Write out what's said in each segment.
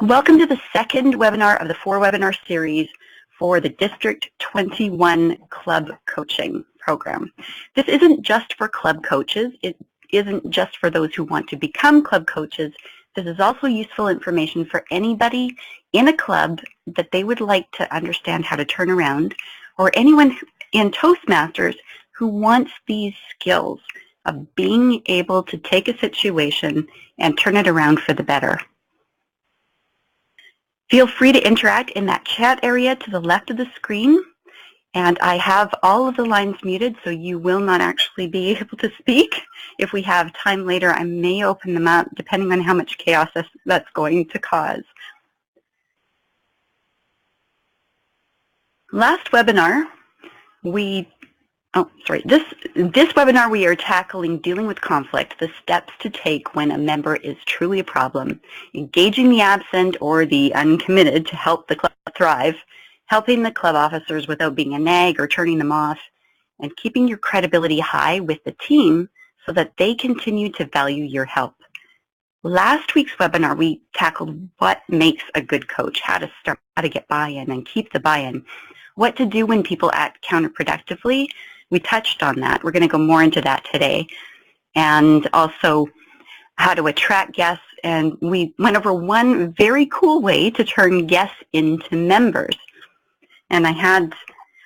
Welcome to the second webinar of the 4-webinar series for the District 21 Club Coaching Program. This isn't just for club coaches. It isn't just for those who want to become club coaches. This is also useful information for anybody in a club that they would like to understand how to turn around, or anyone in Toastmasters who wants these skills of being able to take a situation and turn it around for the better. Feel free to interact in that chat area to the left of the screen, and I have all of the lines muted, so you will not actually be able to speak. If we have time later, I may open them up, depending on how much chaos that's going to cause. Last webinar, this webinar we are tackling dealing with conflict, the steps to take when a member is truly a problem, engaging the absent or the uncommitted to help the club thrive, helping the club officers without being a nag or turning them off, and keeping your credibility high with the team so that they continue to value your help. Last week's webinar, we tackled what makes a good coach, how to start, how to get buy-in and keep the buy-in, what to do when people act counterproductively. We touched on that. We're going to go more into that today, and also how to attract guests, and we went over one very cool way to turn guests into members. And I had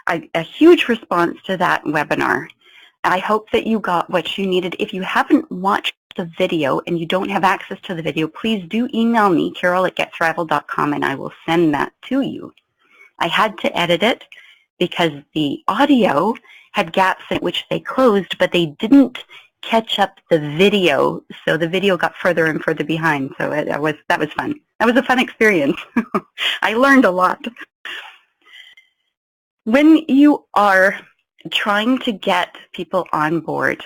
a huge response to that webinar. I hope that you got what you needed. If you haven't watched the video and you don't have access to the video, please do email me, carol@getthrival.com, and I will send that to you. I had to edit it because the audio had gaps in which they closed, but they didn't catch up the video, so the video got further and further behind. So that was fun. That was a fun experience. I learned a lot. When you are trying to get people on board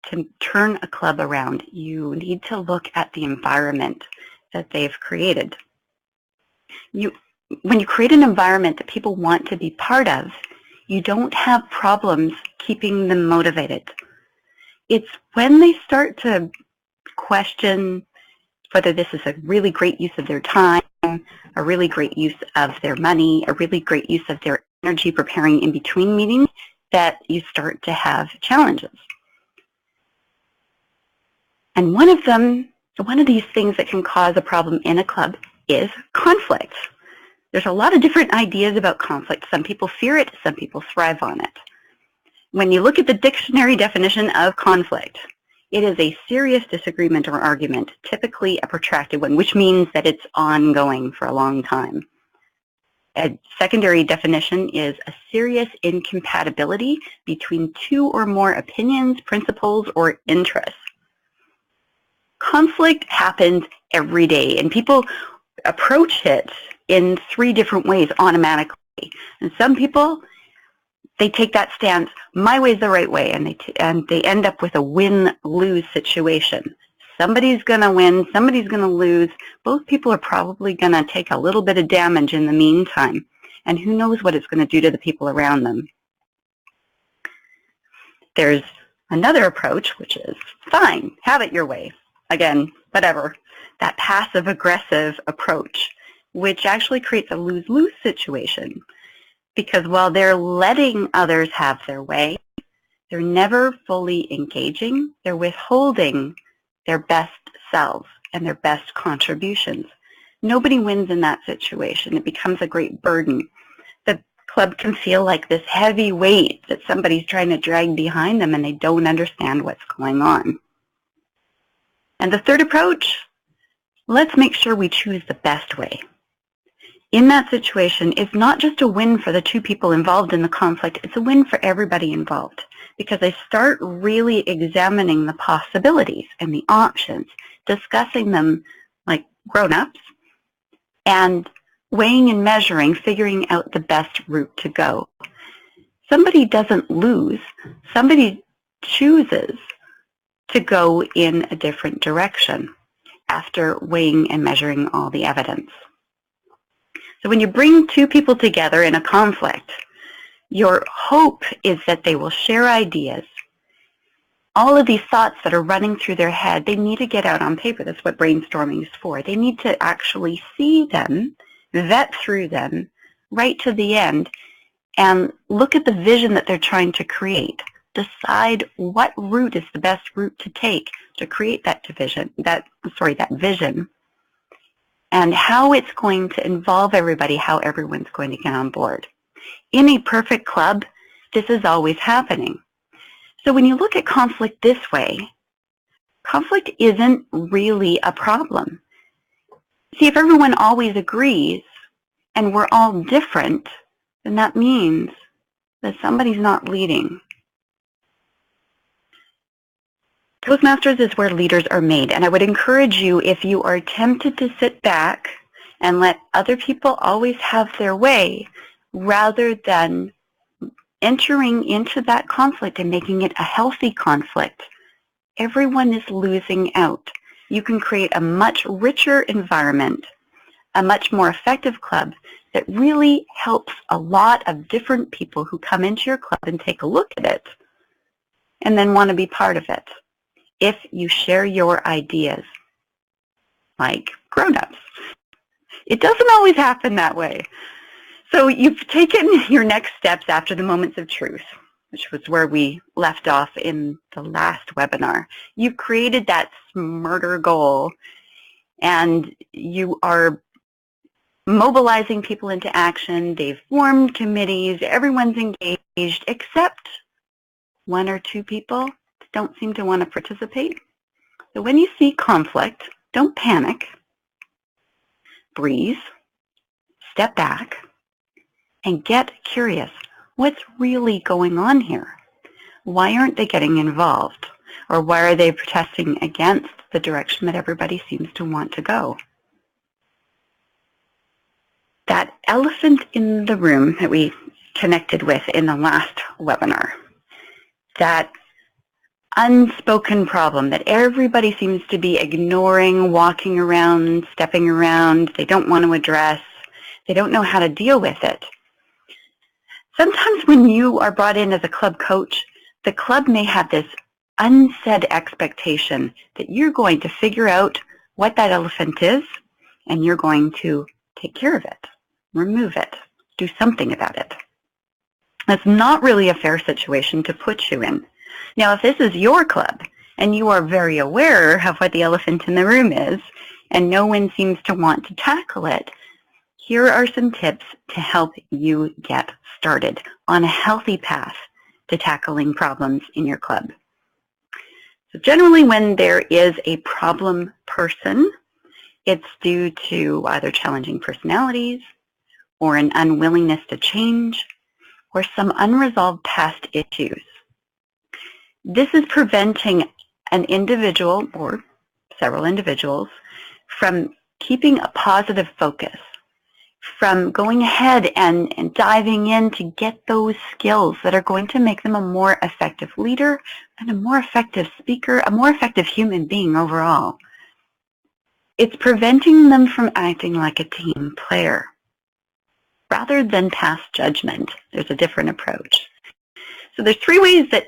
to turn a club around, you need to look at the environment that they've created. When you create an environment that people want to be part of, you don't have problems keeping them motivated. It's when they start to question whether this is a really great use of their time, a really great use of their money, a really great use of their energy preparing in between meetings, that you start to have challenges. And one of these things that can cause a problem in a club is conflict. There's a lot of different ideas about conflict. Some people fear it, some people thrive on it. When you look at the dictionary definition of conflict, it is a serious disagreement or argument, typically a protracted one, which means that it's ongoing for a long time. A secondary definition is a serious incompatibility between two or more opinions, principles, or interests. Conflict happens every day, and people approach it in 3 different ways automatically. And some people, they take that stance, my way is the right way, and they end up with a win-lose situation. Somebody's going to win, somebody's going to lose. Both people are probably going to take a little bit of damage in the meantime, and who knows what it's going to do to the people around them. There's another approach, which is fine, have it your way. Again, whatever. That passive-aggressive approach, which actually creates a lose-lose situation, because while they're letting others have their way, they're never fully engaging. They're withholding their best selves and their best contributions. Nobody wins in that situation. It becomes a great burden. The club can feel like this heavy weight that somebody's trying to drag behind them, and they don't understand what's going on. And the third approach, let's make sure we choose the best way. In that situation, it's not just a win for the 2 people involved in the conflict, it's a win for everybody involved, because they start really examining the possibilities and the options, discussing them like grown-ups, and weighing and measuring, figuring out the best route to go. Somebody doesn't lose, somebody chooses to go in a different direction after weighing and measuring all the evidence. So when you bring 2 people together in a conflict, your hope is that they will share ideas, all of these thoughts that are running through their head, they need to get out on paper. That's what brainstorming is for. They need to actually see them, vet through them, right to the end, and look at the vision that they're trying to create. Decide what route is the best route to take to create that vision, and how it's going to involve everybody, how everyone's going to get on board. In a perfect club, this is always happening. So when you look at conflict this way, conflict isn't really a problem. See, if everyone always agrees and we're all different, then that means that somebody's not leading. Toastmasters is where leaders are made, and I would encourage you, if you are tempted to sit back and let other people always have their way, rather than entering into that conflict and making it a healthy conflict, everyone is losing out. You can create a much richer environment, a much more effective club that really helps a lot of different people who come into your club and take a look at it and then want to be part of it. If you share your ideas like grown-ups. It doesn't always happen that way. So you've taken your next steps after the moments of truth, which was where we left off in the last webinar. You've created that smarter goal, and you are mobilizing people into action. They've formed committees. Everyone's engaged, except one or two people don't seem to want to participate. So when you see conflict, don't panic. Breathe, step back, and get curious. What's really going on here? Why aren't they getting involved? Or why are they protesting against the direction that everybody seems to want to go? That elephant in the room that we connected with in the last webinar, that unspoken problem that everybody seems to be ignoring, walking around, stepping around, they don't want to address, they don't know how to deal with it. Sometimes when you are brought in as a club coach, the club may have this unsaid expectation that you're going to figure out what that elephant is, and you're going to take care of it, remove it, do something about it. That's not really a fair situation to put you in. Now, if this is your club and you are very aware of what the elephant in the room is and no one seems to want to tackle it, here are some tips to help you get started on a healthy path to tackling problems in your club. So generally when there is a problem person, it's due to either challenging personalities or an unwillingness to change or some unresolved past issues. This is preventing an individual or several individuals from keeping a positive focus, from going ahead and diving in to get those skills that are going to make them a more effective leader and a more effective speaker, a more effective human being overall. It's preventing them from acting like a team player. Rather than pass judgment, there's a different approach. So there's three ways that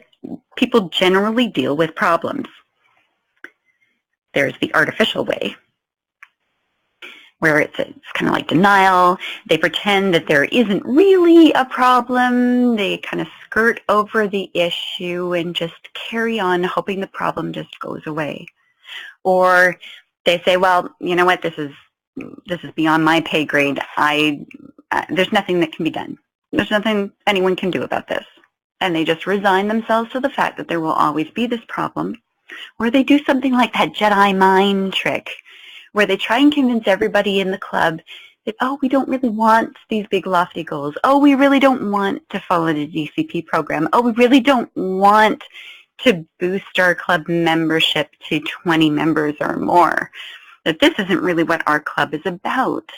people generally deal with problems. There's the artificial way, where it's kind of like denial. They pretend that there isn't really a problem. They kind of skirt over the issue and just carry on hoping the problem just goes away. Or they say, well, you know what, this is beyond my pay grade. There's nothing that can be done. There's nothing anyone can do about this. And they just resign themselves to the fact that there will always be this problem. Or they do something like that Jedi mind trick, where they try and convince everybody in the club that, oh, we don't really want these big lofty goals. Oh, we really don't want to follow the DCP program. Oh, we really don't want to boost our club membership to 20 members or more. That this isn't really what our club is about.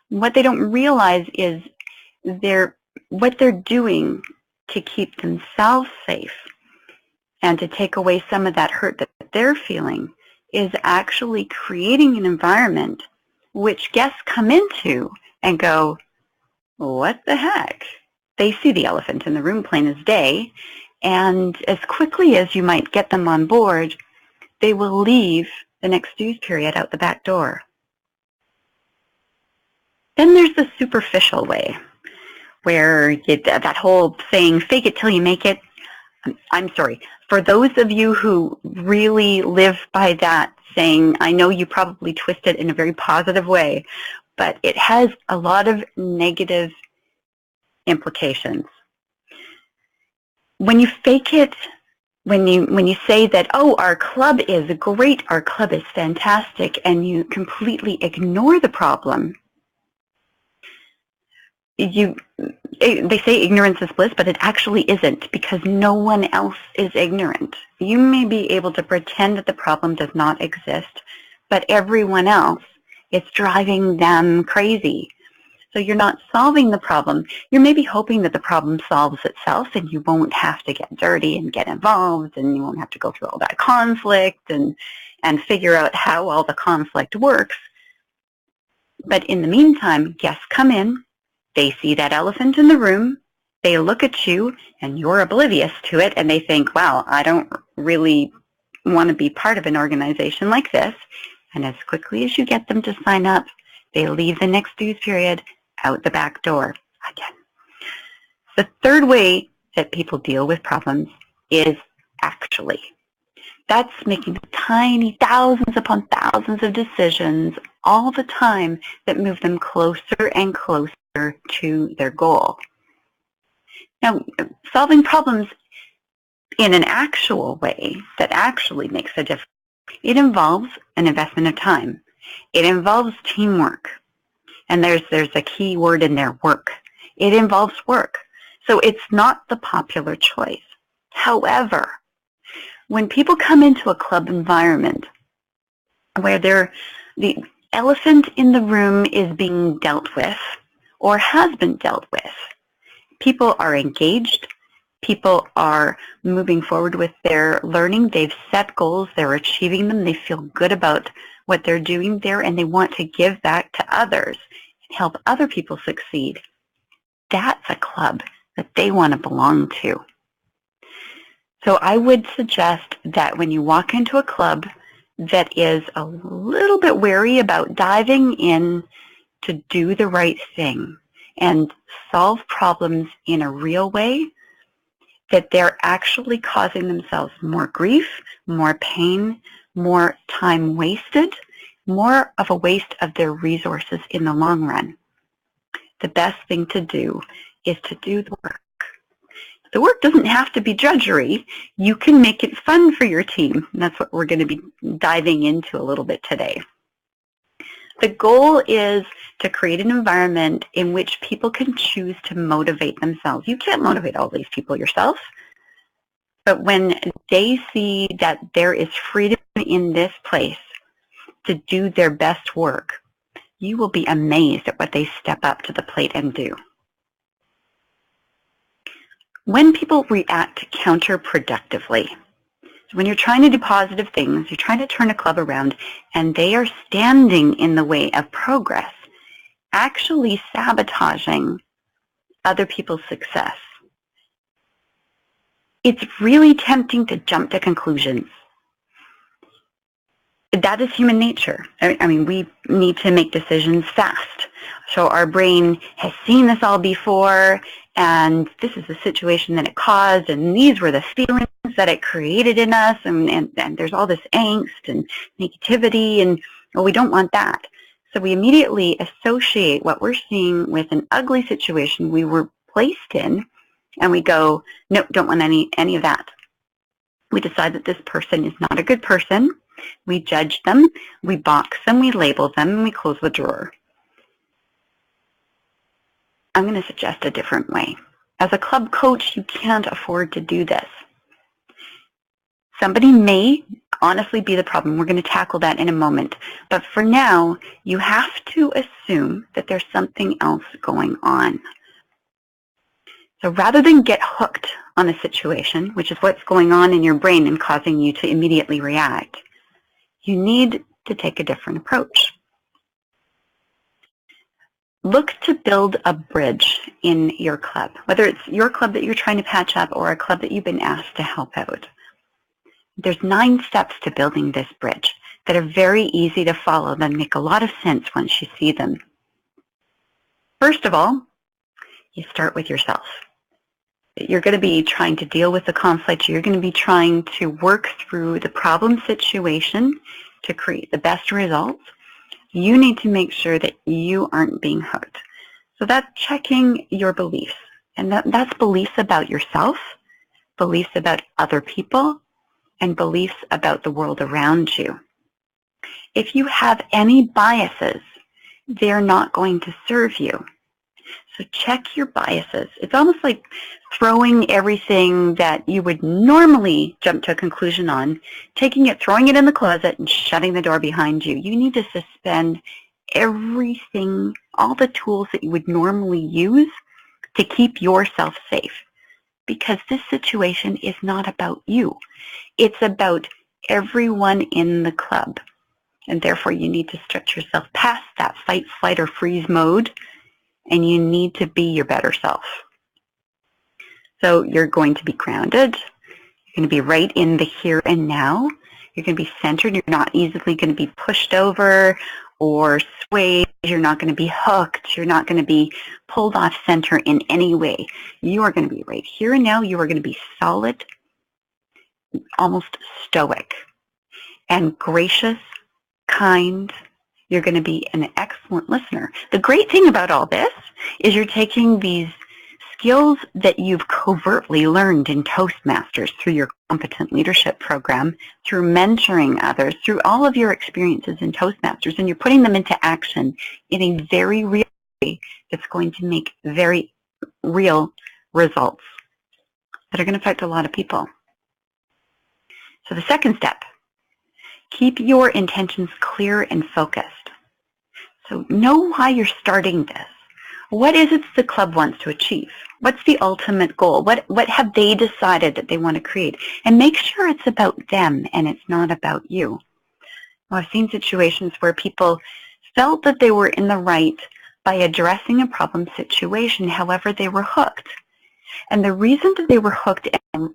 What they don't realize is what they're doing to keep themselves safe and to take away some of that hurt that they're feeling is actually creating an environment which guests come into and go, what the heck? They see the elephant in the room plain as day, And as quickly as you might get them on board, they will leave the next dues period out the back door. Then there's the superficial way, where that whole saying, fake it till you make it. I'm sorry. For those of you who really live by that saying, I know you probably twist it in a very positive way, but it has a lot of negative implications. When you fake it, when you say that, oh, our club is great, our club is fantastic, and you completely ignore the problem, they say ignorance is bliss, but it actually isn't, because no one else is ignorant. You may be able to pretend that the problem does not exist, but everyone else, it's driving them crazy. So you're not solving the problem. You're maybe hoping that the problem solves itself and you won't have to get dirty and get involved, and you won't have to go through all that conflict and figure out how all the conflict works. But in the meantime, guests come in, they see that elephant in the room, they look at you, and you're oblivious to it, and they think, wow, I don't really want to be part of an organization like this. And as quickly as you get them to sign up, they leave the next dues period out the back door again. The third way that people deal with problems is actually. That's making tiny thousands upon thousands of decisions all the time that move them closer and closer to their goal. Now, solving problems in an actual way that actually makes a difference, it involves an investment of time. It involves teamwork. And there's a key word in there, work. It involves work. So it's not the popular choice. However, when people come into a club environment where the elephant in the room is being dealt with or has been dealt with, people are engaged, people are moving forward with their learning, they've set goals, they're achieving them, they feel good about what they're doing there, and they want to give back to others and help other people succeed. That's a club that they want to belong to. So I would suggest that when you walk into a club that is a little bit wary about diving in to do the right thing and solve problems in a real way, that they're actually causing themselves more grief, more pain, more time wasted, more of a waste of their resources in the long run. The best thing to do is to do the work. The work doesn't have to be drudgery. You can make it fun for your team. And that's what we're going to be diving into a little bit today. The goal is to create an environment in which people can choose to motivate themselves. You can't motivate all these people yourself, but when they see that there is freedom in this place to do their best work, you will be amazed at what they step up to the plate and do. When people react counterproductively, when you're trying to do positive things, you're trying to turn a club around, and they are standing in the way of progress, actually sabotaging other people's success, it's really tempting to jump to conclusions. That is human nature. I mean, we need to make decisions fast. So our brain has seen this all before, and this is the situation that it caused, and these were the feelings that it created in us, and there's all this angst and negativity, and well, we don't want that. So we immediately associate what we're seeing with an ugly situation we were placed in, and we go, no, don't want any of that. We decide that this person is not a good person. We judge them, we box them, we label them, and we close the drawer. I'm going to suggest a different way. As a club coach, you can't afford to do this. Somebody may honestly be the problem. We're going to tackle that in a moment. But for now, you have to assume that there's something else going on. So rather than get hooked on a situation, which is what's going on in your brain and causing you to immediately react, you need to take a different approach. look to build a bridge in your club, whether it's your club that you're trying to patch up or a club that you've been asked to help out. There's 9 steps to building this bridge that are very easy to follow, that make a lot of sense once you see them. First of all, you start with yourself. You're going to be trying to deal with the conflict. You're going to be trying to work through the problem situation to create the best results. You need to make sure that you aren't being hooked. So that's checking your beliefs. And that's beliefs about yourself, beliefs about other people, and beliefs about the world around you. If you have any biases, they're not going to serve you. So check your biases. It's almost like throwing everything that you would normally jump to a conclusion on, taking it, throwing it in the closet, and shutting the door behind you. You need to suspend everything, all the tools that you would normally use to keep yourself safe. Because this situation is not about you. It's about everyone in the club. And therefore, you need to stretch yourself past that fight, flight, or freeze mode, and you need to be your better self. So you're going to be grounded. You're going to be right in the here and now. You're going to be centered. You're not easily going to be pushed over or swayed. You're not going to be hooked. You're not going to be pulled off center in any way. You are going to be right here and now. You are going to be solid, almost stoic, and gracious, kind. You're going to be an excellent listener. The great thing about all this is you're taking these skills that you've covertly learned in Toastmasters through your competent leadership program, through mentoring others, through all of your experiences in Toastmasters, and you're putting them into action in a very real way that's going to make very real results that are going to affect a lot of people. So the second step, keep your intentions clear and focused. So know why you're starting this. What is it the club wants to achieve? What's the ultimate goal? What have they decided that they want to create? And make sure it's about them and it's not about you. Well, I've seen situations where people felt that they were in the right by addressing a problem situation. However, they were hooked. And the reason that they were hooked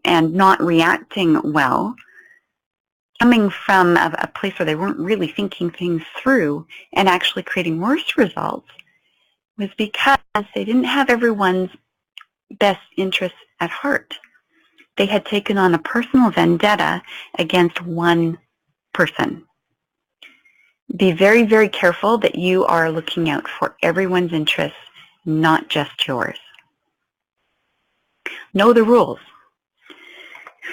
and not reacting well, coming from a place where they weren't really thinking things through and actually creating worse results, was because they didn't have everyone's best interests at heart. They had taken on a personal vendetta against one person. Be very, very careful that you are looking out for everyone's interests, not just yours. Know the rules.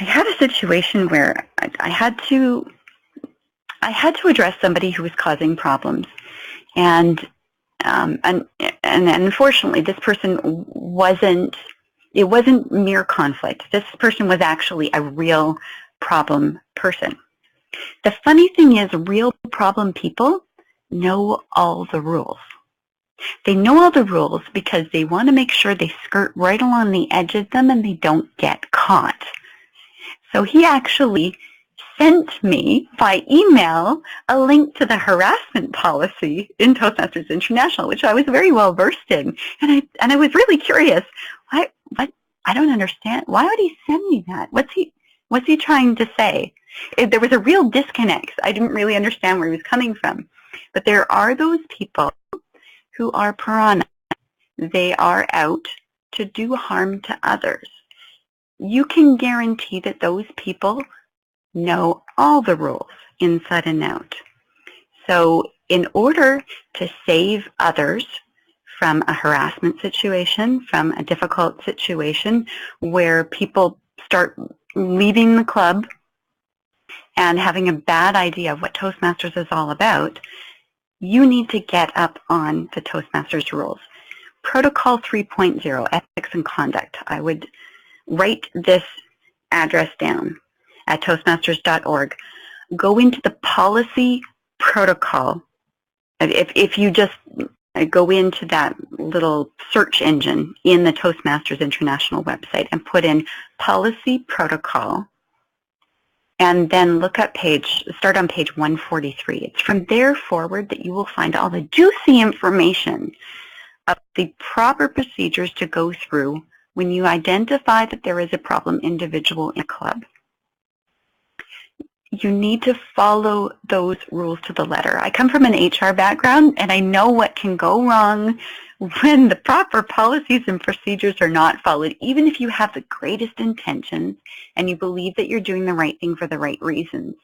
I had a situation where I had to address somebody who was causing problems, and unfortunately, this person wasn't mere conflict. This person was actually a real problem person. The funny thing is, real problem people know all the rules. They know all the rules because they want to make sure they skirt right along the edge of them and they don't get caught. So he actually sent me by email a link to the harassment policy in Toastmasters International, which I was very well versed in, and I was really curious. I don't understand. Why would he send me that? What's he trying to say? There was a real disconnect. I didn't really understand where he was coming from. But there are those people who are piranhas. They are out to do harm to others. You can guarantee that those people know all the rules inside and out. So in order to save others from a harassment situation, from a difficult situation where people start leaving the club and having a bad idea of what Toastmasters is all about, you need to get up on the Toastmasters rules. Protocol 3.0, Ethics and Conduct. I would write this address down at toastmasters.org. Go into the policy protocol. If you just go into that little search engine in the Toastmasters International website and put in policy protocol, and then start on page 143. It's from there forward that you will find all the juicy information of the proper procedures to go through when you identify that there is a problem individual in a club. You need to follow those rules to the letter. I come from an HR background, and I know what can go wrong when the proper policies and procedures are not followed, even if you have the greatest intentions and you believe that you're doing the right thing for the right reasons.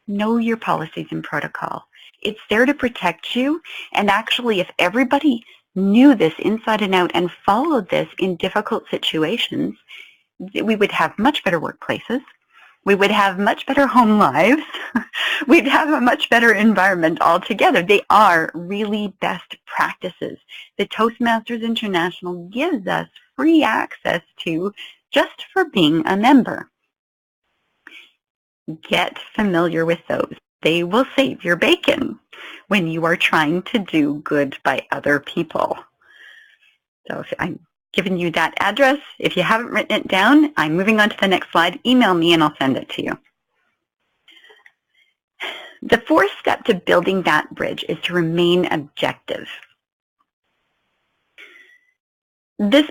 Know your policies and protocol. It's there to protect you, and actually, if everybody knew this inside and out and followed this in difficult situations, we would have much better workplaces. We would have much better home lives. We'd have a much better environment altogether. They are really best practices that Toastmasters International gives us free access to just for being a member. Get familiar with those. They will save your bacon when you are trying to do good by other people. So if I'm giving you that address, if you haven't written it down, I'm moving on to the next slide. Email me and I'll send it to you. The fourth step to building that bridge is to remain objective. This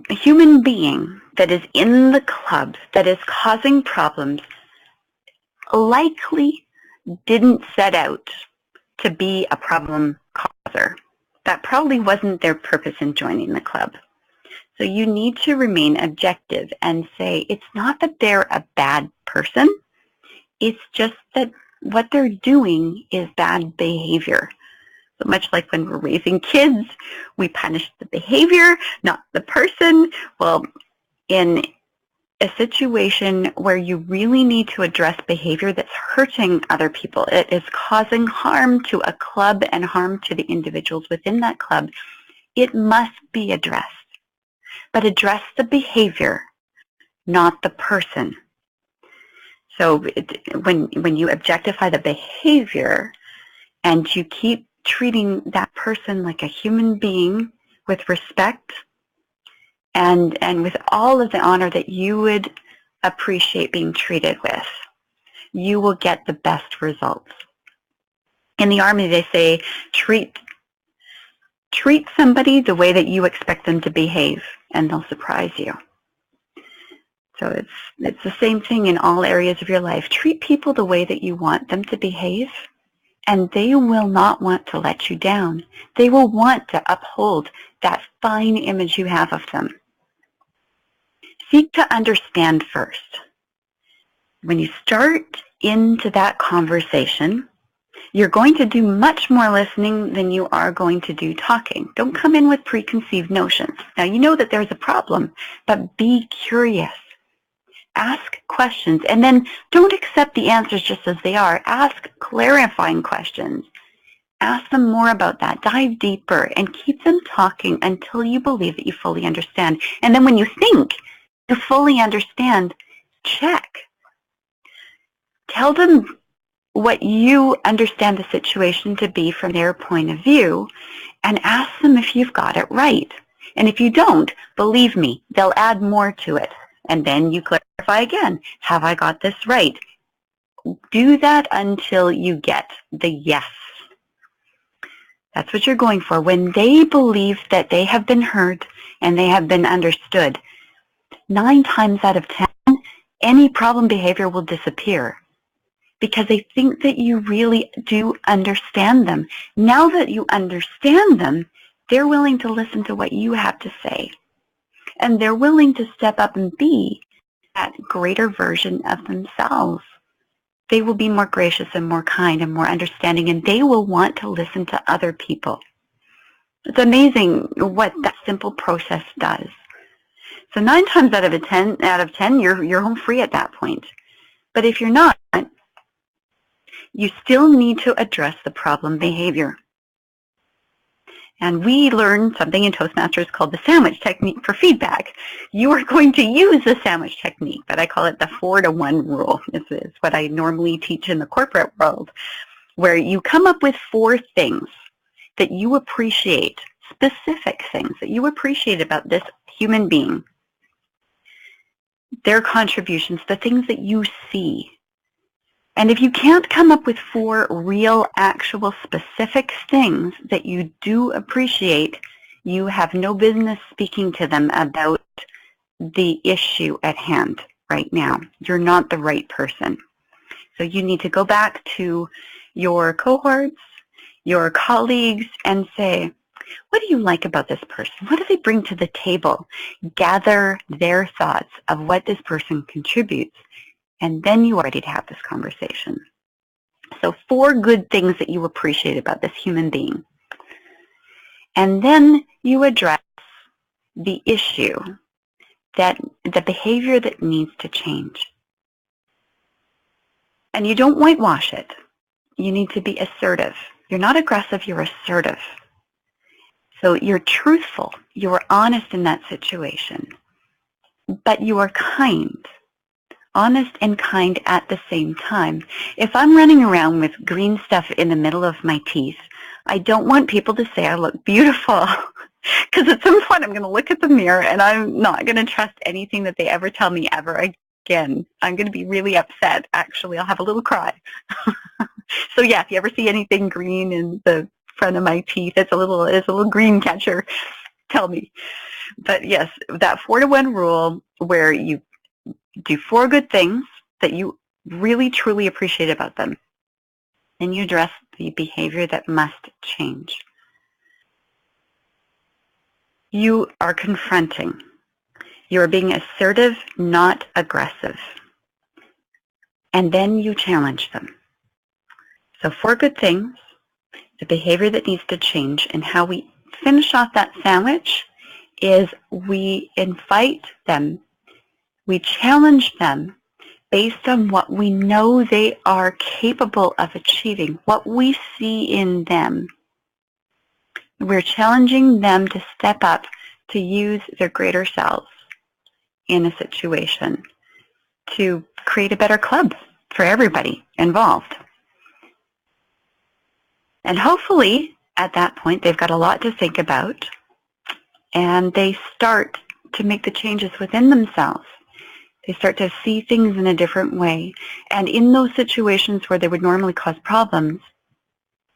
human being that is in the club that is causing problems likely didn't set out to be a problem causer. That probably wasn't their purpose in joining the club. So you need to remain objective and say it's not that they're a bad person, it's just that what they're doing is bad behavior. So much like when we're raising kids, we punish the behavior, not the person. Well, in a situation where you really need to address behavior that's hurting other people, it is causing harm to a club and harm to the individuals within that club, it must be addressed. But address the behavior, not the person. So when you objectify the behavior and you keep treating that person like a human being with respect and with all of the honor that you would appreciate being treated with, you will get the best results. In the Army, they say, treat somebody the way that you expect them to behave, and they'll surprise you. So it's the same thing in all areas of your life. Treat people the way that you want them to behave, and they will not want to let you down. They will want to uphold that fine image you have of them. Seek to understand first. When you start into that conversation, you're going to do much more listening than you are going to do talking. Don't come in with preconceived notions. Now, you know that there's a problem, but be curious. Ask questions, and then don't accept the answers just as they are. Ask clarifying questions. Ask them more about that. Dive deeper and keep them talking until you believe that you fully understand. And then when you think you fully understand, check. Tell them what you understand the situation to be from their point of view, and ask them if you've got it right. And if you don't, believe me, they'll add more to it. And then you clarify again. Have I got this right? Do that until you get the yes. That's what you're going for. When they believe that they have been heard and they have been understood, 9 times out of 10, any problem behavior will disappear because they think that you really do understand them. Now that you understand them, they're willing to listen to what you have to say. And they're willing to step up and be that greater version of themselves. They will be more gracious and more kind and more understanding, and they will want to listen to other people. It's amazing what that simple process does. So 9 times out of 10, you're home free at that point. But if you're not, you still need to address the problem behavior. And we learned something in Toastmasters called the sandwich technique for feedback. You are going to use the sandwich technique, but I call it the 4-to-1 rule. It's what I normally teach in the corporate world, where you come up with 4 things that you appreciate, specific things that you appreciate about this human being, their contributions, the things that you see And if you can't come up with 4 real, actual, specific things that you do appreciate, you have no business speaking to them about the issue at hand right now. You're not the right person. So you need to go back to your cohorts, your colleagues, and say, what do you like about this person? What do they bring to the table? Gather their thoughts of what this person contributes, and then you are ready to have this conversation. So 4 good things that you appreciate about this human being. And then you address the issue, that the behavior that needs to change. And you don't whitewash it. You need to be assertive. You're not aggressive, you're assertive. So you're truthful, you are honest in that situation, but you are kind. Honest and kind at the same time. If I'm running around with green stuff in the middle of my teeth, I don't want people to say I look beautiful. Because at some point I'm going to look at the mirror and I'm not going to trust anything that they ever tell me ever again. I'm going to be really upset. Actually, I'll have a little cry. So yeah, if you ever see anything green in the front of my teeth, it's a little green catcher, tell me. But yes, that 4-to-1 rule where you do 4 good things that you really truly appreciate about them. Then you address the behavior that must change. You are confronting. You are being assertive, not aggressive. And then you challenge them. So 4 good things, the behavior that needs to change, and how we finish off that sandwich is we invite them, we challenge them based on what we know they are capable of achieving, what we see in them. We're challenging them to step up, to use their greater selves in a situation, to create a better club for everybody involved. And hopefully, at that point, they've got a lot to think about, and they start to make the changes within themselves. They start to see things in a different way. And in those situations where they would normally cause problems,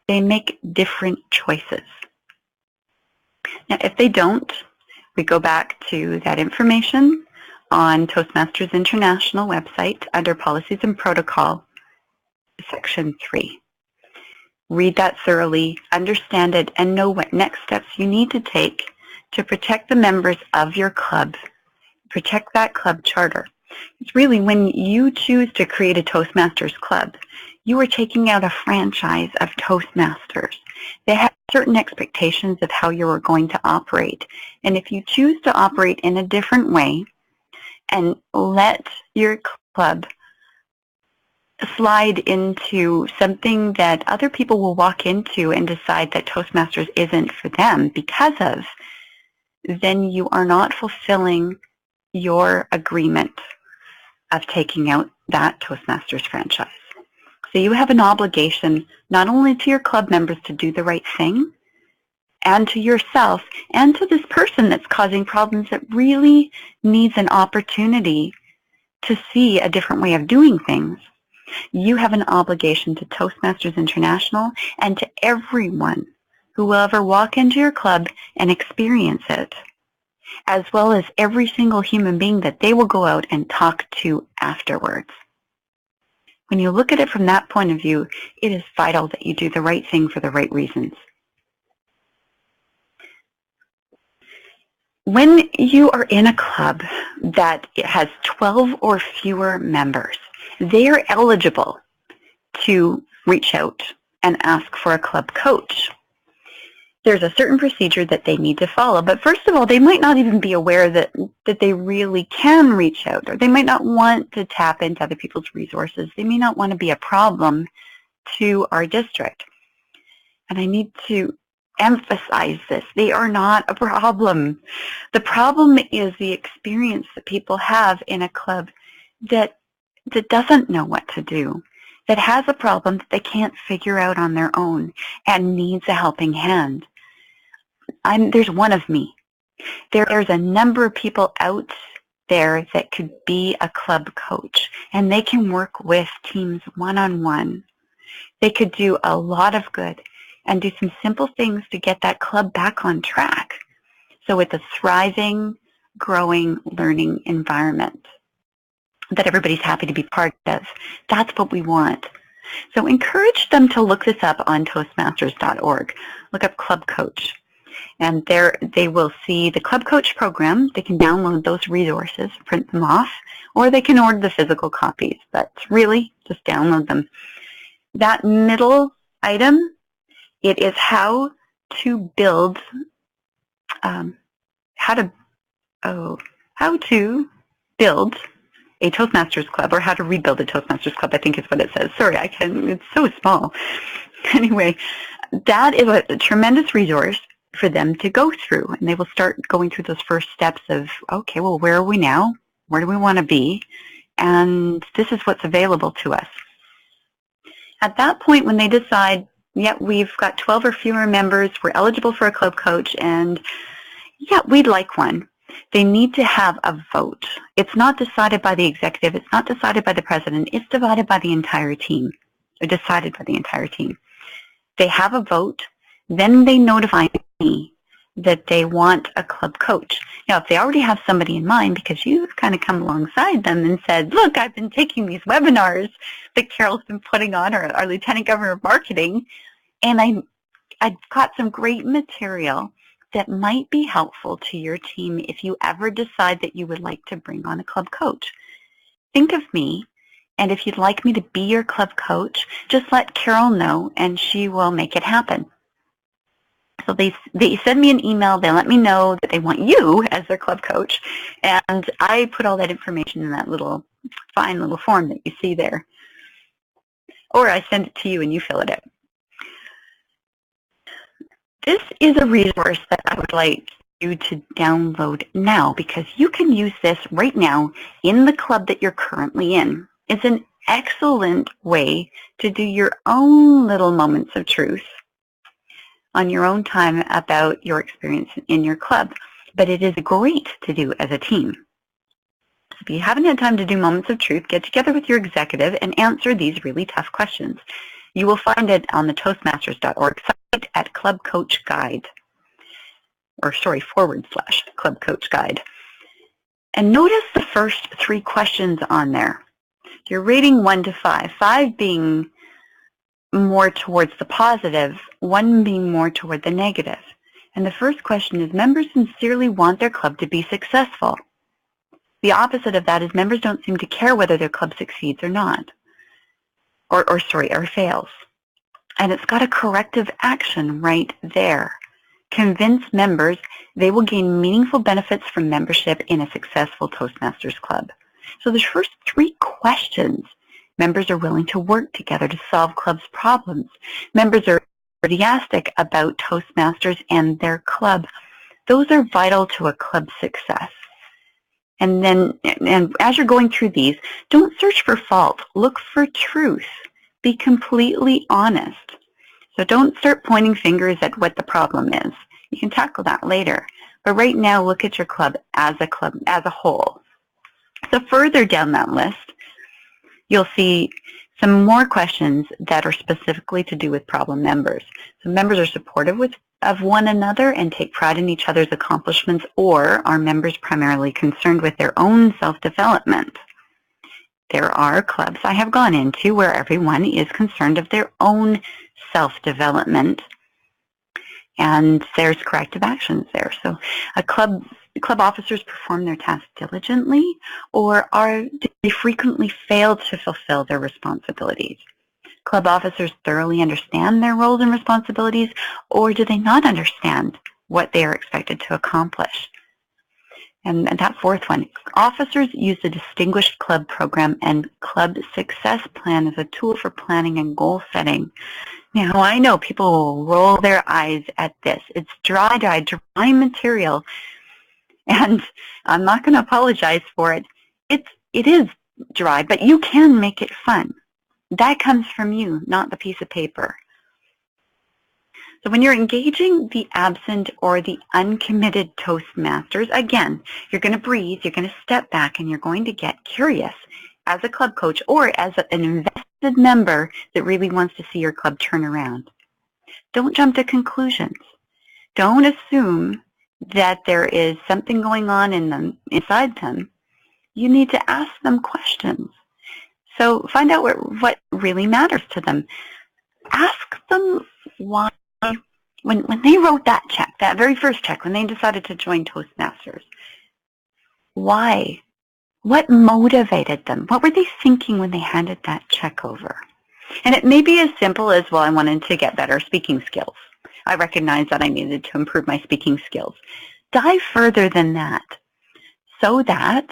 they make different choices. Now, if they don't, we go back to that information on Toastmasters International website under Policies and Protocol, Section 3. Read that thoroughly, understand it, and know what next steps you need to take to protect the members of your club, protect that club charter. It's really when you choose to create a Toastmasters club, you are taking out a franchise of Toastmasters. They have certain expectations of how you are going to operate. And if you choose to operate in a different way and let your club slide into something that other people will walk into and decide that Toastmasters isn't for them because of, then you are not fulfilling your agreement of taking out that Toastmasters franchise. So you have an obligation not only to your club members to do the right thing, and to yourself, and to this person that's causing problems that really needs an opportunity to see a different way of doing things. You have an obligation to Toastmasters International and to everyone who will ever walk into your club and experience it, as well as every single human being that they will go out and talk to afterwards. When you look at it from that point of view, it is vital that you do the right thing for the right reasons. When you are in a club that has 12 or fewer members, they are eligible to reach out and ask for a club coach. There's a certain procedure that they need to follow, but first of all, they might not even be aware that they really can reach out, or they might not want to tap into other people's resources. They may not want to be a problem to our district. And I need to emphasize this. They are not a problem. The problem is the experience that people have in a club that doesn't know what to do, that has a problem that they can't figure out on their own and needs a helping hand. There's one of me. There's a number of people out there that could be a club coach, and they can work with teams one-on-one. They could do a lot of good and do some simple things to get that club back on track. So it's a thriving, growing, learning environment that everybody's happy to be part of. That's what we want. So encourage them to look this up on Toastmasters.org. Look up Club Coach. And there they will see the Club Coach program. They can download those resources, print them off, or they can order the physical copies. But really, just download them. That middle item, it is how to build, how to build a Toastmasters club, or how to rebuild a Toastmasters club, I think is what it says. Sorry, it's so small. Anyway, that is a tremendous resource for them to go through, and they will start going through those first steps of, okay, well, where are we now? Where do we want to be? And this is what's available to us. At that point, when they decide, yeah, we've got 12 or fewer members, we're eligible for a club coach, and yeah, we'd like one, they need to have a vote. It's not decided by the executive, it's not decided by the president, it's divided by the entire team, or decided by the entire team. They have a vote, then they notify me that they want a club coach. Now, if they already have somebody in mind, because you've kind of come alongside them and said, look, I've been taking these webinars that Carol's been putting on, our Lieutenant Governor of Marketing, and I've got some great material that might be helpful to your team if you ever decide that you would like to bring on a club coach. Think of me, and if you'd like me to be your club coach, just let Carol know, and she will make it happen. So they send me an email, they let me know that they want you as their club coach, and I put all that information in that little, fine little form that you see there. Or I send it to you and you fill it out. This is a resource that I would like you to download now, because you can use this right now in the club that you're currently in. It's an excellent way to do your own little moments of truth on your own time about your experience in your club, but it is great to do as a team. If you haven't had time to do moments of truth, get together with your executive and answer these really tough questions. You will find it on the Toastmasters.org site at Club Coach Guide, or sorry, / Club Coach Guide. And notice the first 3 questions on there. You're rating 1 to 5, 5 being more towards the positive, 1 being more toward the negative. And the first question is, members sincerely want their club to be successful. The opposite of that is members don't seem to care whether their club succeeds or not, or fails. And it's got a corrective action right there. Convince members they will gain meaningful benefits from membership in a successful Toastmasters club. So the first 3 questions, members are willing to work together to solve club's problems. Members are enthusiastic about Toastmasters and their club. Those are vital to a club's success. And then, as you're going through these, don't search for fault. Look for truth. Be completely honest. So don't start pointing fingers at what the problem is. You can tackle that later. But right now, look at your club as a whole. So further down that list, you'll see some more questions that are specifically to do with problem members. So members are supportive of one another and take pride in each other's accomplishments, or are members primarily concerned with their own self-development? There are clubs I have gone into where everyone is concerned of their own self-development, and there's corrective actions there. So club officers perform their tasks diligently, or do they frequently fail to fulfill their responsibilities? Club officers thoroughly understand their roles and responsibilities, or do they not understand what they are expected to accomplish? And that 4th one, officers use the Distinguished Club Program and Club Success Plan as a tool for planning and goal setting. Now, I know people will roll their eyes at this. It's dry material, and I'm not going to apologize for it. It is dry, but you can make it fun. That comes from you, not the piece of paper. So when you're engaging the absent or the uncommitted Toastmasters, again, you're going to breathe, you're going to step back, and you're going to get curious as a club coach or as an invested member that really wants to see your club turn around. Don't jump to conclusions. Don't assume that there is something going on inside them. You need to ask them questions. So find out what really matters to them. Ask them why. When they wrote that check, that very first check, when they decided to join Toastmasters, why? What motivated them? What were they thinking when they handed that check over? And it may be as simple as, well, I wanted to get better speaking skills. I recognized that I needed to improve my speaking skills. Dive further than that. So that,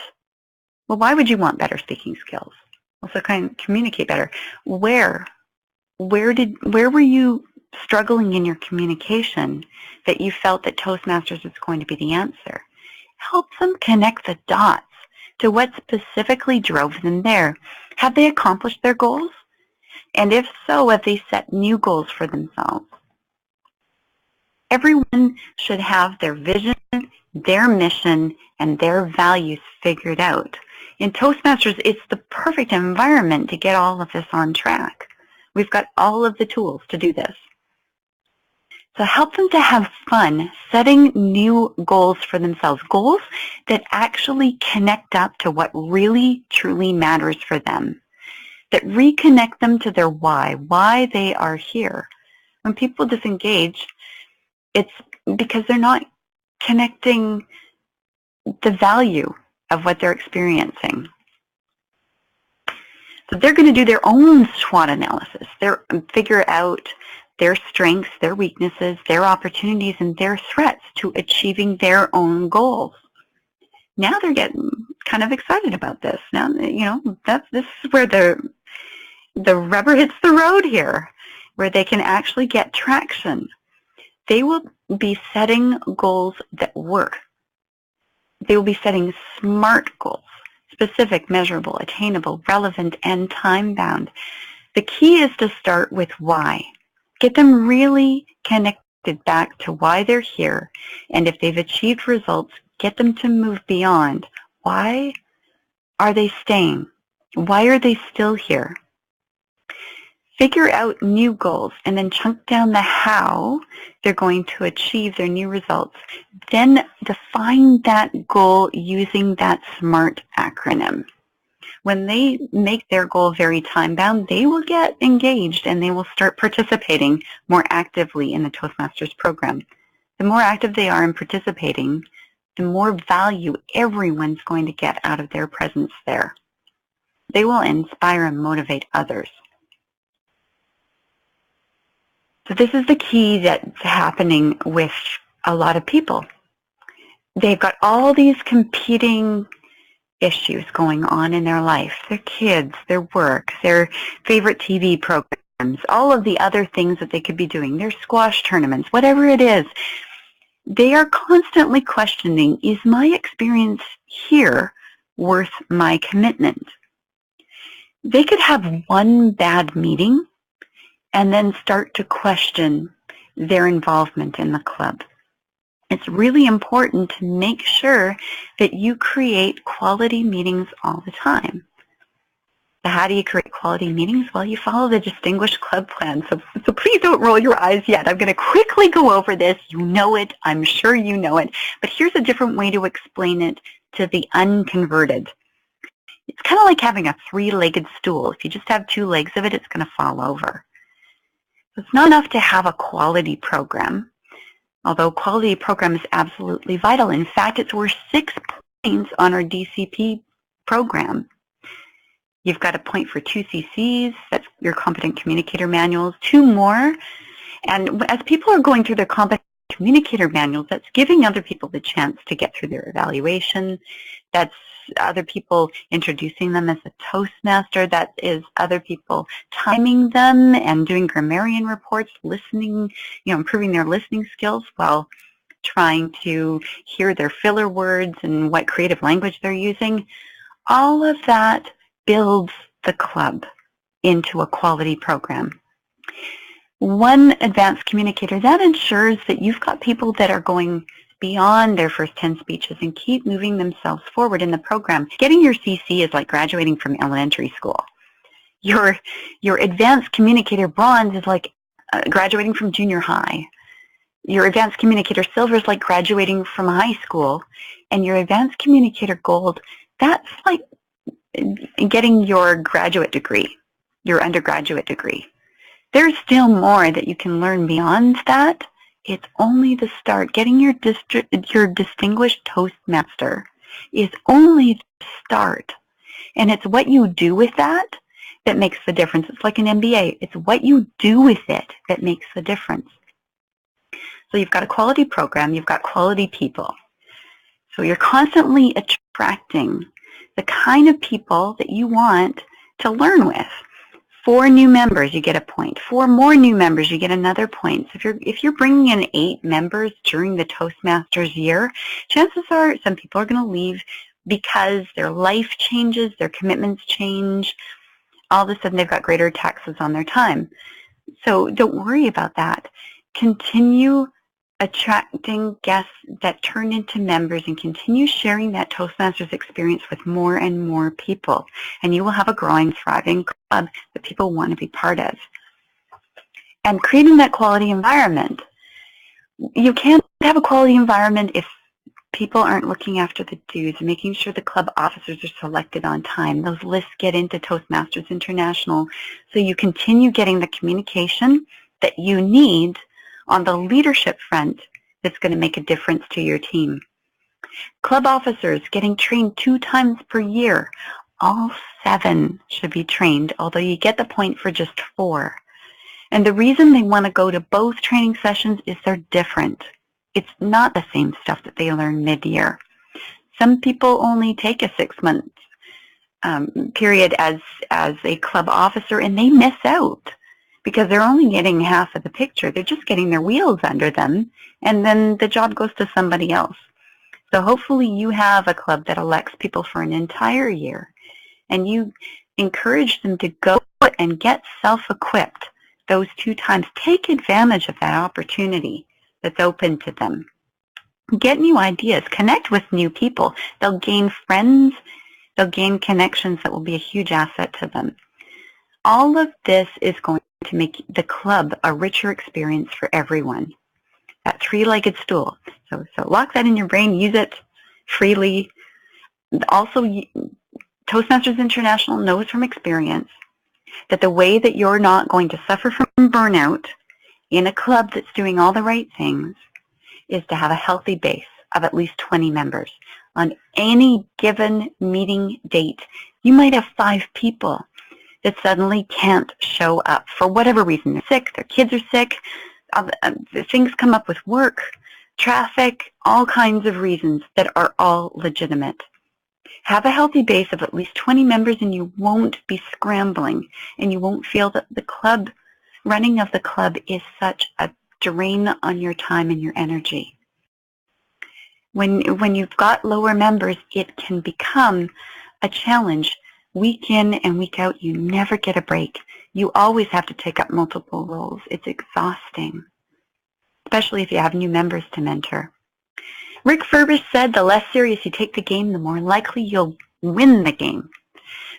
well, why would you want better speaking skills? Also kind of communicate better. Where were you struggling in your communication that you felt that Toastmasters was going to be the answer? Help them connect the dots to what specifically drove them there. Have they accomplished their goals? And if so, have they set new goals for themselves? Everyone should have their vision, their mission, and their values figured out. In Toastmasters, it's the perfect environment to get all of this on track. We've got all of the tools to do this. So help them to have fun setting new goals for themselves, goals that actually connect up to what really, truly matters for them, that reconnect them to their why they are here. When people disengage, it's because they're not connecting the value of what they're experiencing. So they're going to do their own SWOT analysis. They're figure out their strengths, their weaknesses, their opportunities, and their threats to achieving their own goals. Now they're getting kind of excited about this. Now, this is where the rubber hits the road here, where they can actually get traction. They will be setting goals that work. They will be setting SMART goals, specific, measurable, attainable, relevant, and time-bound. The key is to start with why. Get them really connected back to why they're here, and if they've achieved results, get them to move beyond. Why are they staying? Why are they still here? Figure out new goals and then chunk down the how they're going to achieve their new results. Then define that goal using that SMART acronym. When they make their goal very time-bound, they will get engaged and they will start participating more actively in the Toastmasters program. The more active they are in participating, the more value everyone's going to get out of their presence there. They will inspire and motivate others. So this is the key that's happening with a lot of people. They've got all these competing issues going on in their life, their kids, their work, their favorite TV programs, all of the other things that they could be doing, their squash tournaments, whatever it is. They are constantly questioning, is my experience here worth my commitment? They could have one bad meeting and then start to question their involvement in the club. It's really important to make sure that you create quality meetings all the time. So how do you create quality meetings? Well, you follow the Distinguished Club Plan. So please don't roll your eyes yet. I'm going to quickly go over this. You know it. I'm sure you know it. But here's a different way to explain it to the unconverted. It's kind of like having a three-legged stool. If you just have two legs of it, it's going to fall over. So it's not enough to have a quality program, although quality program is absolutely vital. In fact, it's worth 6 points on our DCP program. You've got a point for 2 CCs, that's your competent communicator manuals, 2 more. And as people are going through their competent communicator manuals, that's giving other people the chance to get through their evaluation. That's other people introducing them as a Toastmaster. That is other people timing them and doing grammarian reports, listening, improving their listening skills while trying to hear their filler words and what creative language they're using. All of that builds the club into a quality program. One advanced communicator, that ensures that you've got people that are going beyond their first 10 speeches and keep moving themselves forward in the program. Getting your CC is like graduating from elementary school. Your advanced communicator bronze is like graduating from junior high. Your advanced communicator silver is like graduating from high school. And your advanced communicator gold, that's like getting your graduate degree, your undergraduate degree. There's still more that you can learn beyond that. It's only the start. Getting your distinguished Toastmaster is only the start. And it's what you do with that that makes the difference. It's like an MBA. It's what you do with it that makes the difference. So you've got a quality program. You've got quality people. So you're constantly attracting the kind of people that you want to learn with. 4 new members, you get a point. 4 more new members, you get another point. So if you're bringing in 8 members during the Toastmasters year, chances are some people are going to leave because their life changes, their commitments change. All of a sudden, they've got greater taxes on their time. So don't worry about that. Continue attracting guests that turn into members and continue sharing that Toastmasters experience with more and more people. And you will have a growing, thriving club that people want to be part of. And creating that quality environment. You can't have a quality environment if people aren't looking after the dues, making sure the club officers are selected on time. Those lists get into Toastmasters International. So you continue getting the communication that you need on the leadership front that's going to make a difference to your team. Club officers getting trained 2 times per year. All 7 should be trained, although you get the point for just 4. And the reason they want to go to both training sessions is they're different. It's not the same stuff that they learn mid-year. Some people only take a 6-month period as a club officer, and they miss out because they're only getting half of the picture. They're just getting their wheels under them, and then the job goes to somebody else. So hopefully you have a club that elects people for an entire year, and you encourage them to go and get self-equipped those 2 times. Take advantage of that opportunity that's open to them. Get new ideas. Connect with new people. They'll gain friends. They'll gain connections that will be a huge asset to them. All of this is going to make the club a richer experience for everyone. That 3-legged stool. So lock that in your brain. Use it freely. Also, Toastmasters International knows from experience that the way that you're not going to suffer from burnout in a club that's doing all the right things is to have a healthy base of at least 20 members. On any given meeting date, you might have 5 people that suddenly can't show up for whatever reason. They're sick, their kids are sick, things come up with work, traffic, all kinds of reasons that are all legitimate. Have a healthy base of at least 20 members and you won't be scrambling, and you won't feel that the club, running of the club is such a drain on your time and your energy. When you've got lower members, it can become a challenge. Week in and week out, you never get a break. You always have to take up multiple roles. It's exhausting, especially if you have new members to mentor. Rick Furbus said, the less serious you take the game, the more likely you'll win the game.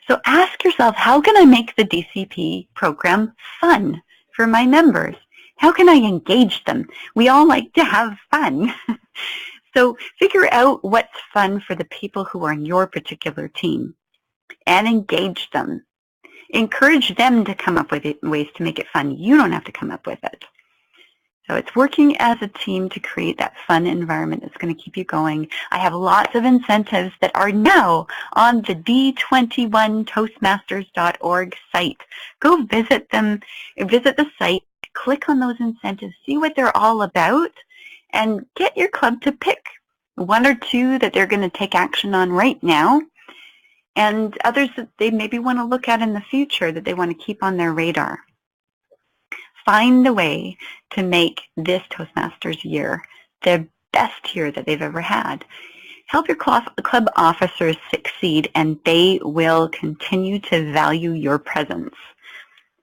So ask yourself, how can I make the DCP program fun for my members? How can I engage them? We all like to have fun. So figure out what's fun for the people who are in your particular team and engage them. Encourage them to come up with ways to make it fun. You don't have to come up with it. So it's working as a team to create that fun environment that's going to keep you going. I have lots of incentives that are now on the d21toastmasters.org site. Go visit them, visit the site, click on those incentives, see what they're all about, and get your club to pick 1 or 2 that they're going to take action on right now, and others that they maybe want to look at in the future that they want to keep on their radar. Find a way to make this Toastmasters year the best year that they've ever had. Help your club officers succeed, and they will continue to value your presence.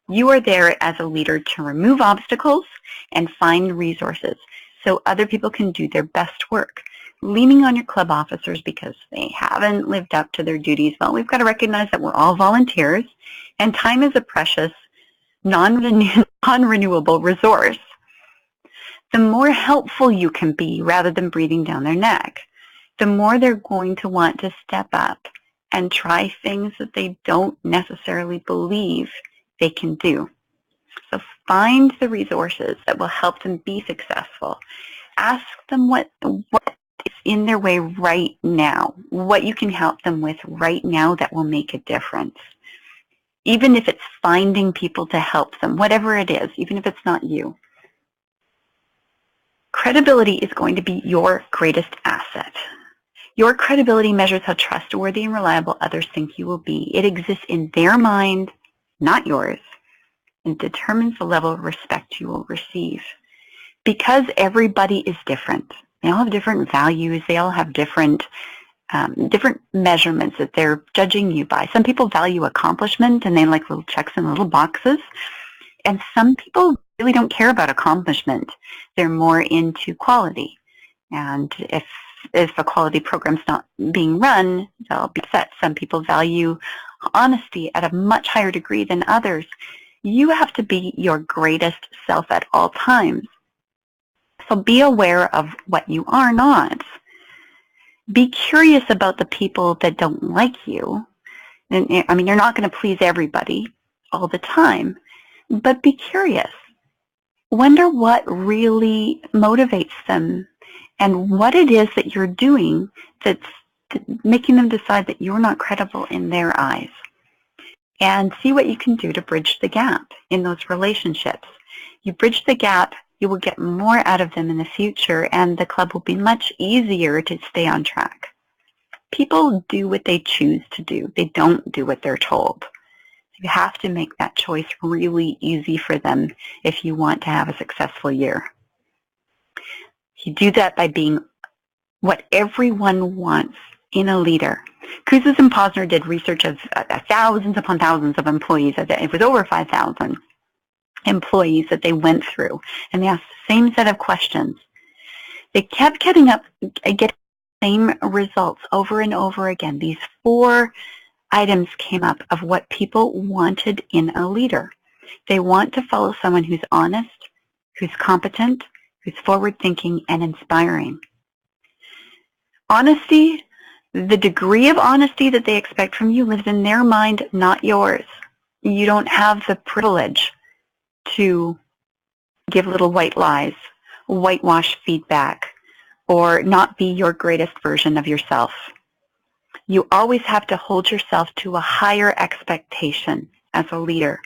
You are there as a leader to remove obstacles and find resources so other people can do their best work. Leaning on your club officers because they haven't lived up to their duties, well, we've got to recognize that we're all volunteers, and time is a precious, non-renewable resource. The more helpful you can be rather than breathing down their neck, the more they're going to want to step up and try things that they don't necessarily believe they can do. So find the resources that will help them be successful. Ask them what is in their way right now, what you can help them with right now that will make a difference. Even if it's finding people to help them, whatever it is, even if it's not you. Credibility is going to be your greatest asset. Your credibility measures how trustworthy and reliable others think you will be. It exists in their mind, not yours, and determines the level of respect you will receive. Because everybody is different. They all have different values. They all have different measurements that they're judging you by. Some people value accomplishment and they like little checks in little boxes. And some people really don't care about accomplishment. They're more into quality. And if a quality program's not being run, they'll be upset. Some people value honesty at a much higher degree than others. You have to be your greatest self at all times. So be aware of what you are not. Be curious about the people that don't like you. And, I mean, you're not going to please everybody all the time, but be curious. Wonder what really motivates them and what it is that you're doing that's making them decide that you're not credible in their eyes. And see what you can do to bridge the gap in those relationships. You bridge the gap, you will get more out of them in the future, and the club will be much easier to stay on track. People do what they choose to do. They don't do what they're told. You have to make that choice really easy for them if you want to have a successful year. You do that by being what everyone wants in a leader. Kouzes and Posner did research of thousands upon thousands of employees. It was over 5,000 employees that they went through, and they asked the same set of questions. They kept getting the same results over and over again. These 4 items came up of what people wanted in a leader. They want to follow someone who's honest, who's competent, who's forward-thinking, and inspiring. Honesty, the degree of honesty that they expect from you lives in their mind, not yours. You don't have the privilege to give little white lies, whitewash feedback, or not be your greatest version of yourself. You always have to hold yourself to a higher expectation as a leader.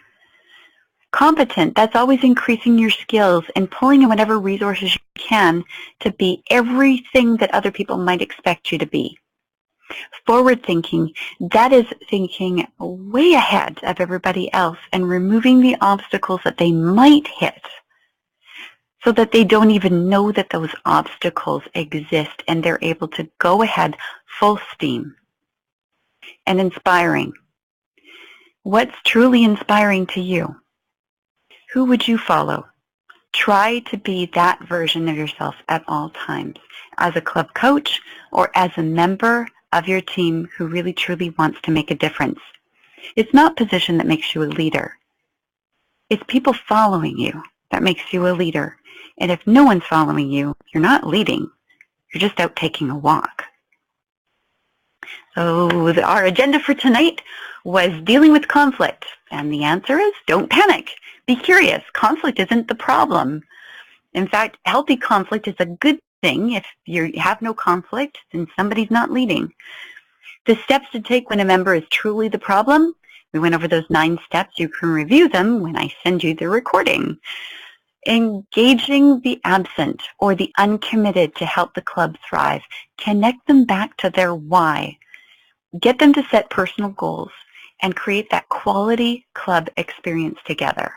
Competent, that's always increasing your skills and pulling in whatever resources you can to be everything that other people might expect you to be. Forward-thinking, that is thinking way ahead of everybody else and removing the obstacles that they might hit so that they don't even know that those obstacles exist and they're able to go ahead full steam. And inspiring. What's truly inspiring to you? Who would you follow? Try to be that version of yourself at all times, as a club coach or as a member of your team who really truly wants to make a difference. It's not position that makes you a leader. It's people following you that makes you a leader. And if no one's following you, you're not leading. You're just out taking a walk. So our agenda for tonight was dealing with conflict. And the answer is don't panic. Be curious. Conflict isn't the problem. In fact, healthy conflict is a good thing. If you have no conflict, then somebody's not leading. The steps to take when a member is truly the problem, we went over those 9 steps. You can review them when I send you the recording. Engaging the absent or the uncommitted to help the club thrive. Connect them back to their why. Get them to set personal goals and create that quality club experience together.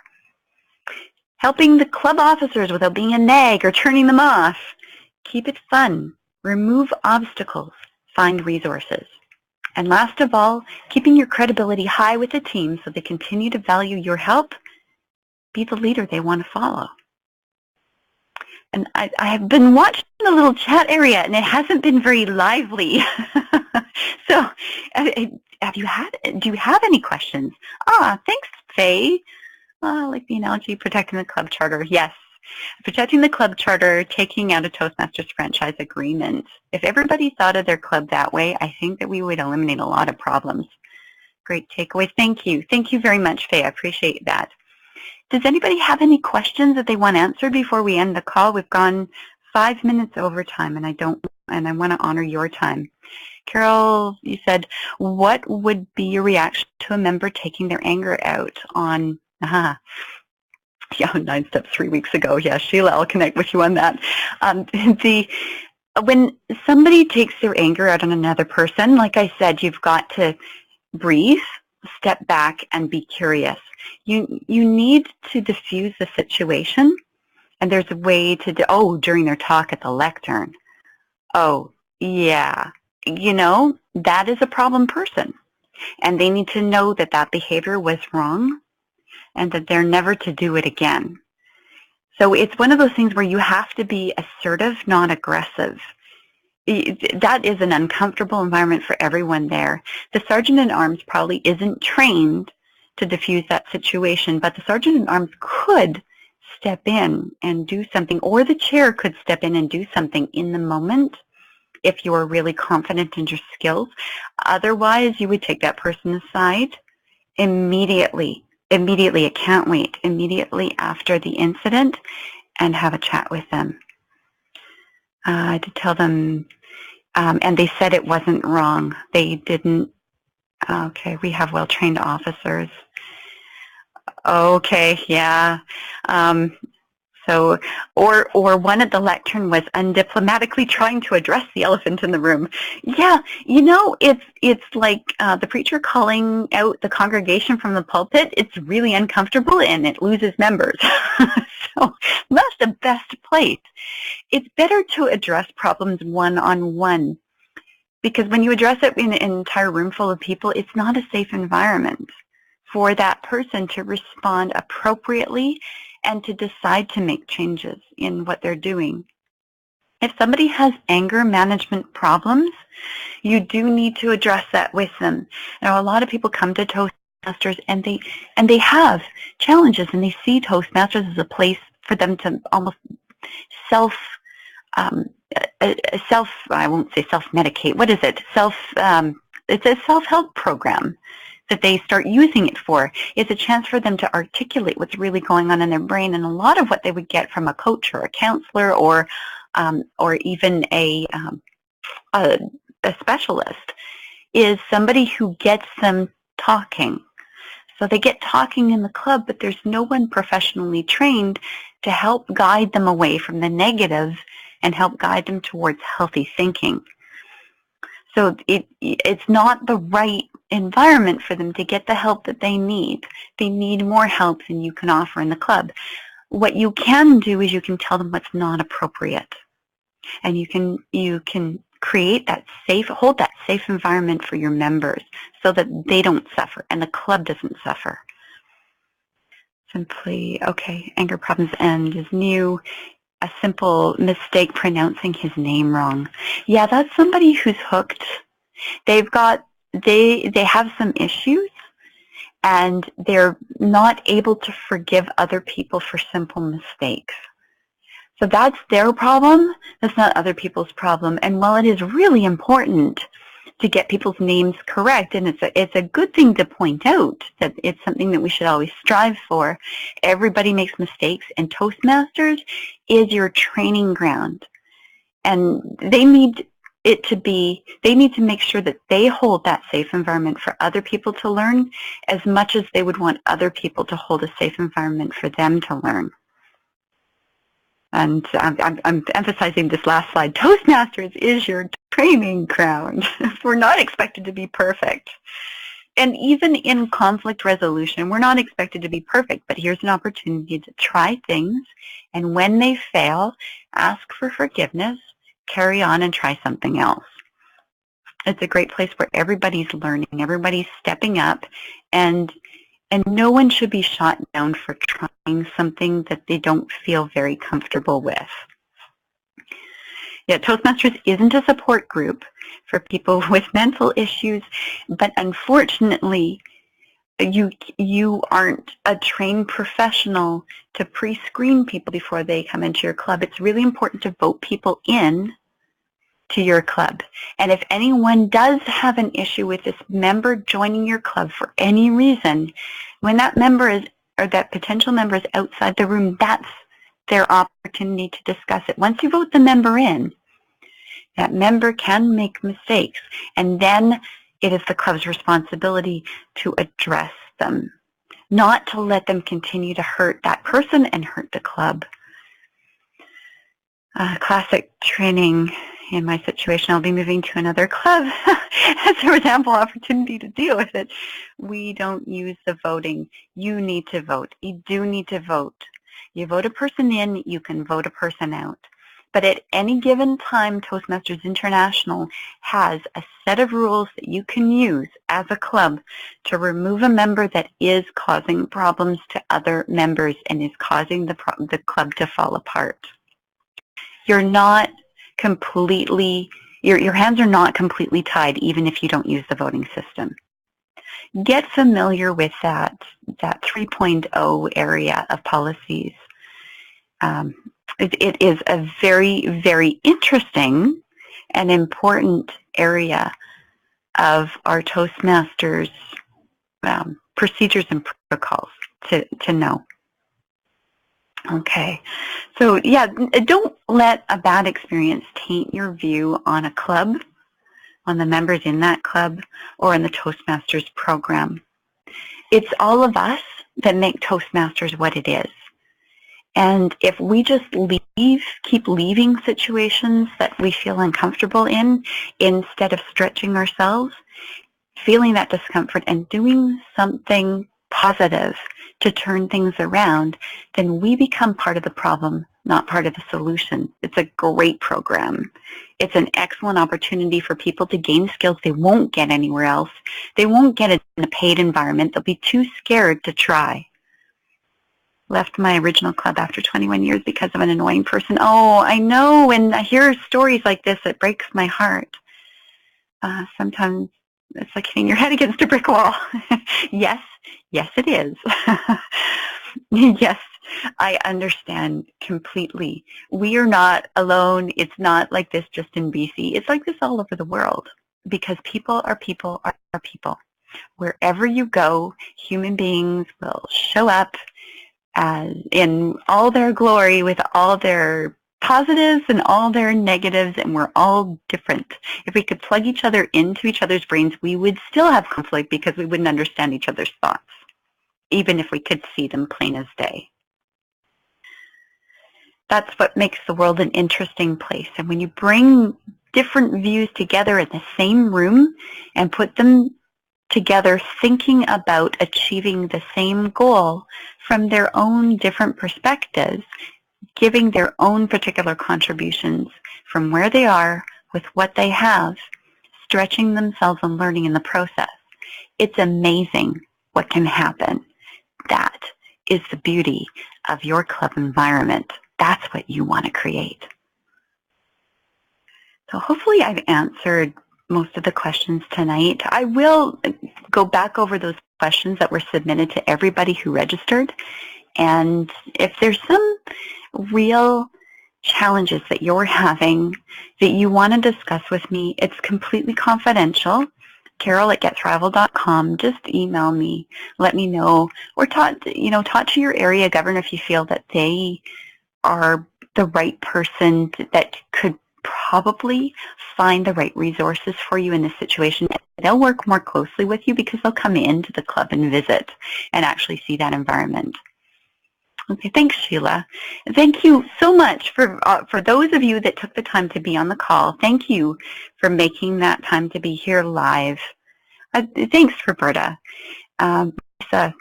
Helping the club officers without being a nag or turning them off. Keep it fun. Remove obstacles. Find resources. And last of all, keeping your credibility high with the team so they continue to value your help be the leader they want to follow. And I have been watching the little chat area, and it hasn't been very lively. So, do you have any questions? Thanks, Faye. I like the analogy, protecting the club charter. Yes, protecting the club charter, taking out a Toastmasters franchise agreement. If everybody thought of their club that way, I think that we would eliminate a lot of problems. Great takeaways. Thank you. Thank you very much, Faye. I appreciate that. Does anybody have any questions that they want answered before we end the call? We've gone 5 minutes over time, and I want to honor your time. Carol, you said, what would be your reaction to a member taking their anger out on, yeah, 9 steps 3 weeks ago. Yeah, Sheila, I'll connect with you on that. When somebody takes their anger out on another person, like I said, you've got to breathe, step back, and be curious. You need to diffuse the situation, and there's a way to during their talk at the lectern. Oh, yeah, that is a problem person, and they need to know that that behavior was wrong and that they're never to do it again. So it's one of those things where you have to be assertive, not aggressive. That is an uncomfortable environment for everyone there. The sergeant-at-arms probably isn't trained to diffuse that situation, but the sergeant-at-arms could step in and do something, or the chair could step in and do something in the moment if you're really confident in your skills. Otherwise, you would take that person aside immediately, it can't wait, immediately after the incident, and have a chat with them. To tell them, and they said it wasn't wrong. They didn't. Okay, we have well-trained officers. Okay, yeah. So, or one at the lectern was undiplomatically trying to address the elephant in the room. Yeah, it's like the preacher calling out the congregation from the pulpit. It's really uncomfortable and it loses members. So that's the best place. It's better to address problems one-on-one, because when you address it in an entire room full of people, it's not a safe environment for that person to respond appropriately and to decide to make changes in what they're doing. If somebody has anger management problems, you do need to address that with them. Now, a lot of people come to Toastmasters and they have challenges, and they see Toastmasters as a place for them to almost I won't say self-medicate. What is it? It's a self-help program that they start using it for. It's a chance for them to articulate what's really going on in their brain, and a lot of what they would get from a coach or a counselor or even a specialist is somebody who gets them talking. So they get talking in the club, but there's no one professionally trained to help guide them away from the negative and help guide them towards healthy thinking. So it's not the right environment for them to get the help that they need. They need more help than you can offer in the club. What you can do is you can tell them what's not appropriate. And you can create that hold that safe environment for your members so that they don't suffer and the club doesn't suffer. Simply, okay, anger problems end is new. A simple mistake pronouncing his name wrong. Yeah, that's somebody who's hooked. They have some issues, and they're not able to forgive other people for simple mistakes. So that's their problem. That's not other people's problem. And while it is really important to get people's names correct, and it's a good thing to point out that it's something that we should always strive for. Everybody makes mistakes, and Toastmasters is your training ground. And they need to make sure that they hold that safe environment for other people to learn as much as they would want other people to hold a safe environment for them to learn. And I'm emphasizing this last slide. Toastmasters is your training ground. We're not expected to be perfect. And even in conflict resolution, we're not expected to be perfect, but here's an opportunity to try things. And when they fail, ask for forgiveness, carry on, and try something else. It's a great place where everybody's learning, everybody's stepping up, and And no one should be shot down for trying something that they don't feel very comfortable with. Yeah, Toastmasters isn't a support group for people with mental issues, but unfortunately, you aren't a trained professional to pre-screen people before they come into your club. It's really important to vote people in to your club. And if anyone does have an issue with this member joining your club for any reason, when that member is, or that potential member is outside the room, that's their opportunity to discuss it. Once you vote the member in, that member can make mistakes, and then it is the club's responsibility to address them, not to let them continue to hurt that person and hurt the club. Classic training in my situation, I'll be moving to another club as there was ample opportunity to deal with it. We don't use the voting. You need to vote. You do need to vote. You vote a person in, you can vote a person out. But at any given time, Toastmasters International has a set of rules that you can use as a club to remove a member that is causing problems to other members and is causing the club to fall apart. You're not completely, your hands are not completely tied even if you don't use the voting system. Get familiar with that 3.0 area of policies. It is a very, very interesting and important area of our Toastmasters procedures and protocols to know. Okay, so yeah, don't let a bad experience taint your view on a club, on the members in that club, or in the Toastmasters program. It's all of us that make Toastmasters what it is. And if we just keep leaving situations that we feel uncomfortable in, instead of stretching ourselves, feeling that discomfort and doing something positive to turn things around, then we become part of the problem, not part of the solution. It's a great program. It's an excellent opportunity for people to gain skills they won't get anywhere else. They won't get it in a paid environment. They'll be too scared to try. Left my original club after 21 years because of an annoying person. Oh, I know. When I hear stories like this, it breaks my heart. Sometimes it's like hitting your head against a brick wall. Yes, it is. Yes, I understand completely. We are not alone. It's not like this just in BC. It's like this all over the world because people are people are people. Wherever you go, human beings will show up in all their glory with all their positives and all their negatives, and we're all different. If we could plug each other into each other's brains, we would still have conflict because we wouldn't understand each other's thoughts, even if we could see them plain as day. That's what makes the world an interesting place. And when you bring different views together in the same room and put them together thinking about achieving the same goal from their own different perspectives, giving their own particular contributions from where they are with what they have, stretching themselves and learning in the process. It's amazing what can happen. That is the beauty of your club environment. That's what you want to create. So hopefully I've answered most of the questions tonight. I will go back over those questions that were submitted to everybody who registered. And if there's some real challenges that you're having that you want to discuss with me, it's completely confidential. Carol@getthrival.com. Just email me, let me know, or talk to your area governor if you feel that they are the right person that could probably find the right resources for you in this situation. They'll work more closely with you because they'll come into the club and visit and actually see that environment. Okay, thanks, Sheila. Thank you so much for those of you that took the time to be on the call. Thank you for making that time to be here live. Thanks, Roberta. Lisa,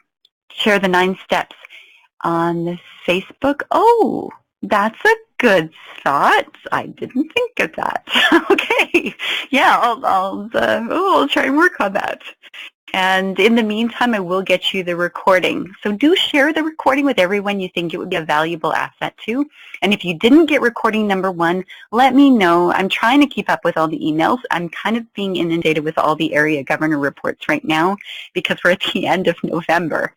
share the 9 steps on the Facebook. Oh, that's a good thought. I didn't think of that. Okay, yeah, I'll try and work on that. And in the meantime, I will get you the recording. So do share the recording with everyone you think it would be a valuable asset to. And if you didn't get recording number 1, let me know. I'm trying to keep up with all the emails. I'm kind of being inundated with all the area governor reports right now because we're at the end of November.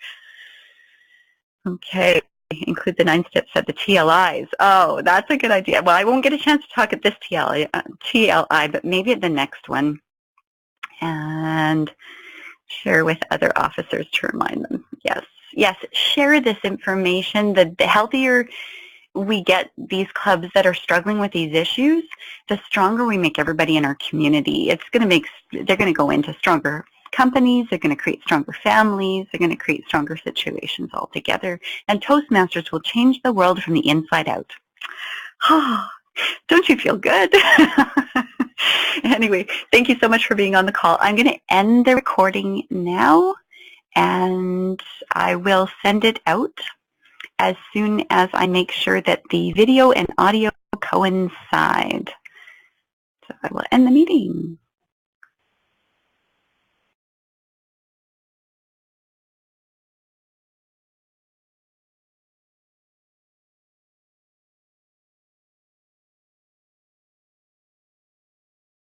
Okay, include the 9 steps at the TLIs. Oh, that's a good idea. Well, I won't get a chance to talk at this TLI, but maybe at the next one. And share with other officers to remind them. Yes, yes, share this information. The healthier we get these clubs that are struggling with these issues, the stronger we make everybody in our community. It's going to make, they're going to go into stronger companies, they're going to create stronger families, they're going to create stronger situations altogether, and Toastmasters will change the world from the inside out. Don't you feel good? Anyway, thank you so much for being on the call. I'm going to end the recording now, and I will send it out as soon as I make sure that the video and audio coincide. So I will end the meeting.